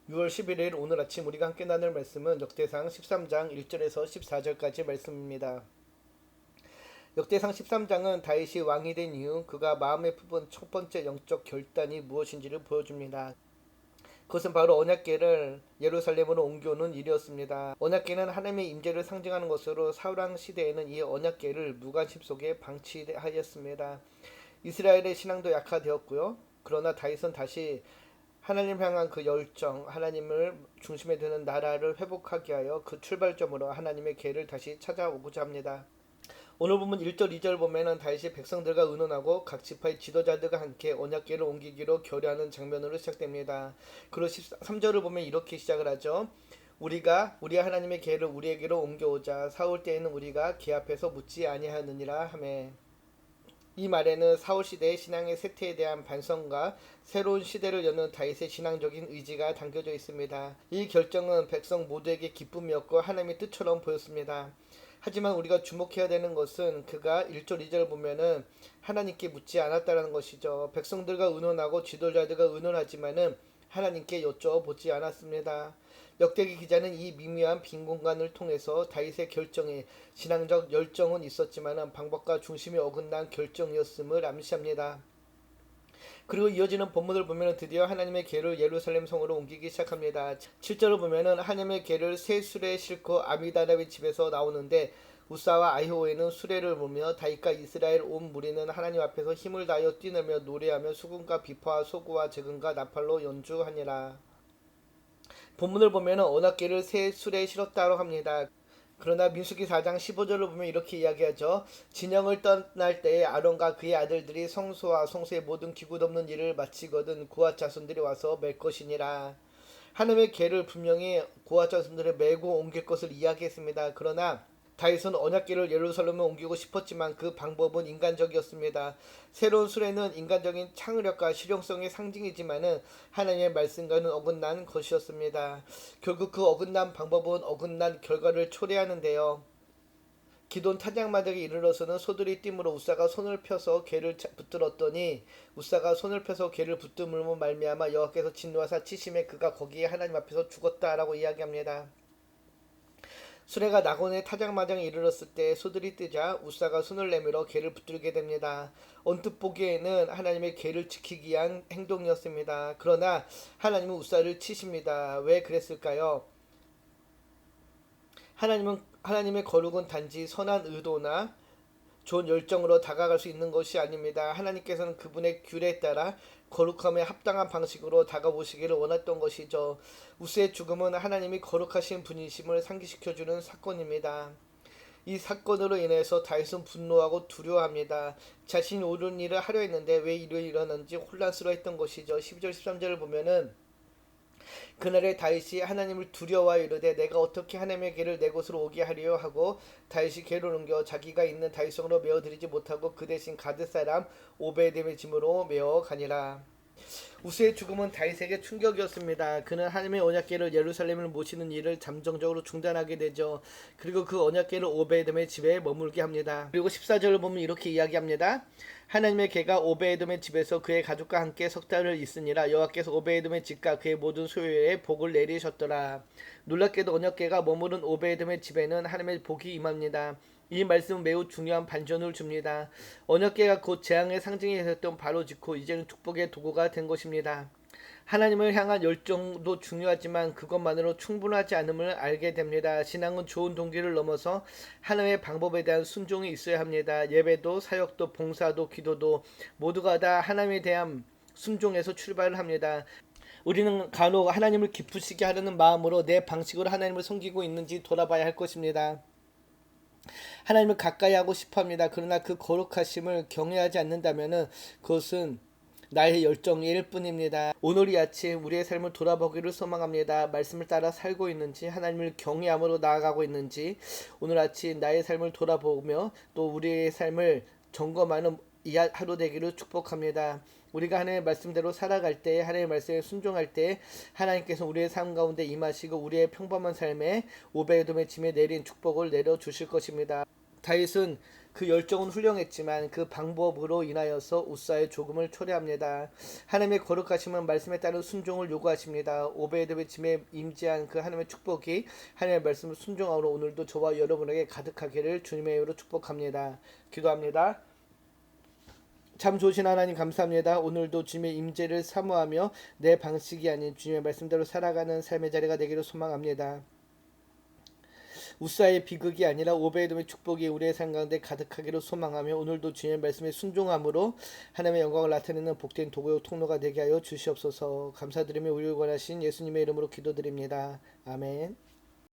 6월 11일 오늘 아침 우리가 함께 나눌 말씀은 역대상 13장 1절에서 14절까지 말씀입니다. 역대상 13장은 다윗이 왕이 된 이후 그가 마음에 품은 첫 번째 영적 결단이 무엇인지를 보여줍니다. 그것은 바로 언약궤를 예루살렘으로 옮겨오는 일이었습니다. 언약궤는 하나님의 임재를 상징하는 것으로 사울왕 시대에는 이 언약궤를 무관심 속에 방치하였습니다. 이스라엘의 신앙도 약화되었고요. 그러나 다윗은 다시 하나님 향한 그 열정, 하나님을 중심에 두는 나라를 회복하게 하여 그 출발점으로 하나님의 궤를 다시 찾아오고자 합니다. 오늘 보면 1절 2절 보면은 다윗이 백성들과 의논하고 각 지파의 지도자들과 함께 언약궤를 옮기기로 결의하는 장면으로 시작됩니다. 그리고 13절을 보면 이렇게 시작을 하죠. 우리가 우리 하나님의 궤를 우리에게로 옮겨오자. 사울 때에는 우리가 궤 앞에서 묻지 아니하느니라 하매. 이 말에는 사울 시대의 신앙의 쇠퇴에 대한 반성과 새로운 시대를 여는 다윗의 신앙적인 의지가 담겨져 있습니다. 이 결정은 백성 모두에게 기쁨이었고 하나님의 뜻처럼 보였습니다. 하지만 우리가 주목해야 되는 것은 그가 1절 2절 보면은 하나님께 묻지 않았다는 것이죠. 백성들과 의논하고 지도자들과 의논하지만은 하나님께 여쭤보지 않았습니다. 역대기 기자는 이 미묘한 빈 공간을 통해서 다윗의 결정에 신앙적 열정은 있었지만 방법과 중심이 어긋난 결정이었음을 암시합니다. 그리고 이어지는 본문을 보면 드디어 하나님의 궤를 예루살렘 성으로 옮기기 시작합니다. 7절을 보면 하나님의 궤를 새 수레에 싣고 아미다답의 집에서 나오는데 우사와 아히오에는 수레를 보며 다윗과 이스라엘 온 무리는 하나님 앞에서 힘을 다하여 뛰놀며 노래하며 수금과 비파와 소구와 재금과 나팔로 연주하니라. 본문을 보면 언약궤를 새 수레에 실었다고 합니다. 그러나 민수기 4장 15절을 보면 이렇게 이야기하죠. 진영을 떠날 때에 아론과 그의 아들들이 성소와 성소의 모든 기구 덮는 일을 마치거든 고앗 자손들이 와서 맬 것이니라. 하나님의 궤를 분명히 고앗 자손들을 메고 옮길 것을 이야기했습니다. 그러나 다윗은 언약궤를 예루살렘에 옮기고 싶었지만 그 방법은 인간적이었습니다. 새로운 수레는 인간적인 창의력과 실용성의 상징이지만은 하나님의 말씀과는 어긋난 것이었습니다. 결국 그 어긋난 방법은 어긋난 결과를 초래하는데요. 기돈 타작마당에 이르러서는 소들이 띠므로 우사가 손을 펴서 궤를 붙들었더니 우사가 손을 펴서 궤를 붙들므로 말미암아 여호와께서 진노하사 치심에 그가 거기에 하나님 앞에서 죽었다라고 이야기합니다. 수레가 나곤의 타작마당에 이르렀을 때 소들이 뜨자 우사가 손을 내밀어 궤를 붙들게 됩니다. 언뜻 보기에는 하나님의 궤를 지키기 위한 행동이었습니다. 그러나 하나님은 우사를 치십니다. 왜 그랬을까요? 하나님의 거룩은 단지 선한 의도나 좋은 열정으로 다가갈 수 있는 것이 아닙니다. 하나님께서는 그분의 규례에 따라 거룩함에 합당한 방식으로 다가오시기를 원했던 것이죠. 우스의 죽음은 하나님이 거룩하신 분이심을 상기시켜주는 사건입니다. 이 사건으로 인해서 다윗은 분노하고 두려워합니다. 자신이 옳은 일을 하려 했는데 왜 일이 일어났는지 혼란스러워했던 것이죠. 12절 13절을 보면은 그날에 다윗이 하나님을 두려워하여 이르되 내가 어떻게 하나님의 궤를 내 곳으로 오게 하리요 하고 다윗이 궤를 옮겨 자기가 있는 다윗성으로 메어드리지 못하고 그 대신 가드 사람 오베데의 짐으로 메어 가니라. 우스의 죽음은 다윗에게 충격이었습니다. 그는 하나님의 언약궤를 예루살렘을 모시는 일을 잠정적으로 중단하게 되죠. 그리고 그 언약궤를 오베에돔의 집에 머물게 합니다. 그리고 14절을 보면 이렇게 이야기합니다. 하나님의 궤가 오베에돔의 집에서 그의 가족과 함께 석 달을 있으니라. 여호와께서 오베에돔의 집과 그의 모든 소유에 복을 내리셨더라. 놀랍게도 언약궤가 머무른 오베에돔의 집에는 하나님의 복이 임합니다. 이 말씀은 매우 중요한 반전을 줍니다. 언약궤가 곧 재앙의 상징이 되었던 바로 직후 이제는 축복의 도구가 된 것입니다. 하나님을 향한 열정도 중요하지만 그것만으로 충분하지 않음을 알게 됩니다. 신앙은 좋은 동기를 넘어서 하나님의 방법에 대한 순종이 있어야 합니다. 예배도 사역도 봉사도 기도도 모두가 다 하나님에 대한 순종에서 출발을 합니다. 우리는 간혹 하나님을 기쁘시게 하려는 마음으로 내 방식으로 하나님을 섬기고 있는지 돌아봐야 할 것입니다. 하나님을 가까이 하고 싶어 합니다. 그러나 그 거룩하심을 경외하지 않는다면 그것은 나의 열정일 뿐입니다. 오늘 이 아침 우리의 삶을 돌아보기를 소망합니다. 말씀을 따라 살고 있는지 하나님을 경외함으로 나아가고 있는지 오늘 아침 나의 삶을 돌아보며 또 우리의 삶을 점검하는 이 하루 되기를 축복합니다. 우리가 하나님의 말씀대로 살아갈 때 하나님의 말씀에 순종할 때 하나님께서 우리의 삶 가운데 임하시고 우리의 평범한 삶에 오베에돔의 짐에 내린 축복을 내려주실 것입니다. 다윗은 그 열정은 훌륭했지만 그 방법으로 인하여서 우사의 조금을 초래합니다. 하나님의 거룩하심은 말씀에 따른 순종을 요구하십니다. 오베드베침에 임재한 그 하나님의 축복이 하나님의 말씀을 순종함으로 오늘도 저와 여러분에게 가득하기를 주님의 이름으로 축복합니다. 기도합니다. 참 좋으신 하나님 감사합니다. 오늘도 주님의 임재를 사모하며 내 방식이 아닌 주님의 말씀대로 살아가는 삶의 자리가 되기를 소망합니다. 우사의 비극이 아니라 오베이돔의 축복이 우리의 삶 가운데 가득하기를 소망하며 오늘도 주님의 말씀에 순종함으로 하나님의 영광을 나타내는 복된 도구요 통로가 되게 하여 주시옵소서. 감사드리며 우리를 원하신 예수님의 이름으로 기도드립니다. 아멘.